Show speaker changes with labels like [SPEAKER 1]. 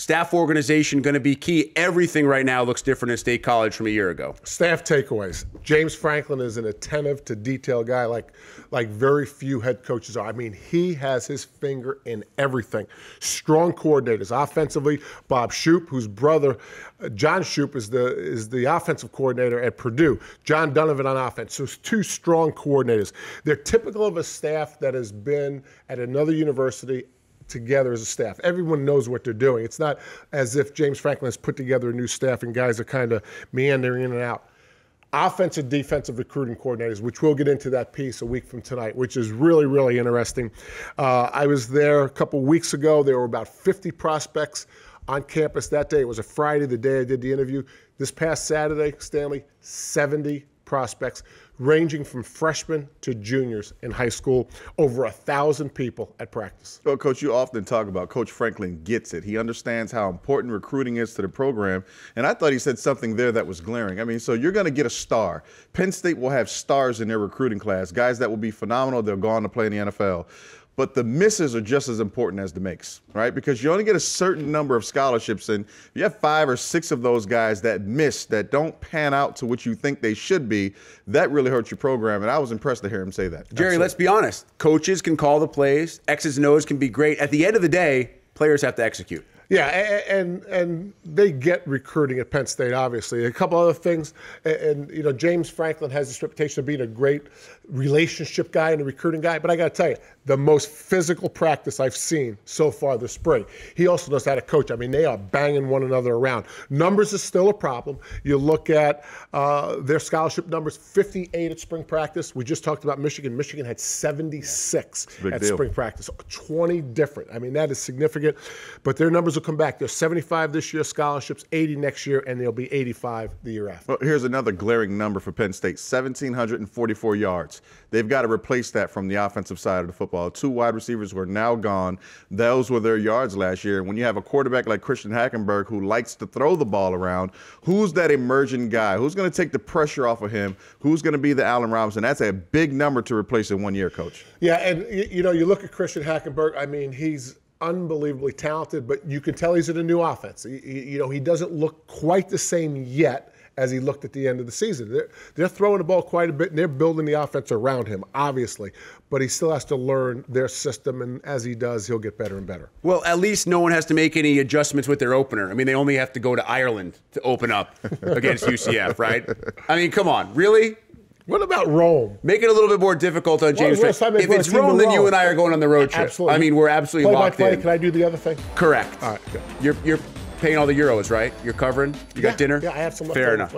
[SPEAKER 1] staff organization going to be key? Everything right now looks different in State College from a year ago.
[SPEAKER 2] Staff takeaways. James Franklin is an attentive to detail guy like very few head coaches are. I mean, he has his finger in everything. Strong coordinators. Offensively, Bob Shoup, whose brother, John Shoup, is the offensive coordinator at Purdue. John Donovan on offense. So it's two strong coordinators. They're typical of a staff that has been at another university together as a staff. Everyone knows what they're doing. It's not as if James Franklin has put together a new staff and guys are kind of meandering in and out. Offensive, defensive recruiting coordinators, which we'll get into that piece a week from tonight, which is really, really interesting. I was there a couple weeks ago. There were about 50 prospects on campus that day. It was a Friday, the day I did the interview. This past Saturday, Stanley, 70 prospects, ranging from freshmen to juniors in high school, over 1,000 people at practice.
[SPEAKER 3] Well, Coach, you often talk about Coach Franklin gets it. He understands how important recruiting is to the program, and I thought he said something there that was glaring. I mean, so you're going to get a star. Penn State will have stars in their recruiting class, guys that will be phenomenal. They'll go on to play in the NFL. But the misses are just as important as the makes, right? Because you only get a certain number of scholarships, and if you have 5 or 6 of those guys that miss, that don't pan out to what you think they should be, that really hurts your program, and I was impressed to hear him say that.
[SPEAKER 1] Gerry, let's be honest. Coaches can call the plays. X's and O's can be great. At the end of the day, players have to execute.
[SPEAKER 2] Yeah, and they get recruiting at Penn State, obviously. A couple other things, and you know, James Franklin has this reputation of being a great relationship guy and a recruiting guy, but I got to tell you, the most physical practice I've seen so far this spring. He also knows how to coach. I mean, they are banging one another around. Numbers is still a problem. You look at their scholarship numbers, 58 at spring practice. We just talked about Michigan. Michigan had 76 at spring practice, 20 different. I mean, that is significant, but their numbers will come back. There's 75 this year scholarships, 80 next year, and they'll be 85 the year after.
[SPEAKER 3] Well, here's another glaring number for Penn State, 1,744 yards. They've got to replace that from the offensive side of the football. 2 wide receivers who are now gone. Those were their yards last year. When you have a quarterback like Christian Hackenberg who likes to throw the ball around, who's that emerging guy? Who's going to take the pressure off of him? Who's going to be the Allen Robinson? That's a big number to replace in 1 year, Coach.
[SPEAKER 2] Yeah, and you know, you look at Christian Hackenberg, I mean, he's unbelievably talented, but you can tell he's in a new offense. You know, he doesn't look quite the same yet as he looked at the end of the season. They're throwing the ball quite a bit, and they're building the offense around him, obviously. But he still has to learn their system, and as he does, he'll get better and better.
[SPEAKER 1] Well, at least no one has to make any adjustments with their opener. I mean, they only have to go to Ireland to open up against UCF, right? I mean, come on, really?
[SPEAKER 2] What about Rome?
[SPEAKER 1] Make it a little bit more difficult on James. If it's Rome, then you and I are going on the road trip.
[SPEAKER 2] Absolutely.
[SPEAKER 1] I mean, we're absolutely locked in.
[SPEAKER 2] Can I do the other thing?
[SPEAKER 1] Correct.
[SPEAKER 2] All right, good.
[SPEAKER 1] You're paying all the euros, right? You're covering? You got dinner?
[SPEAKER 2] Yeah, I have some.
[SPEAKER 1] Fair enough.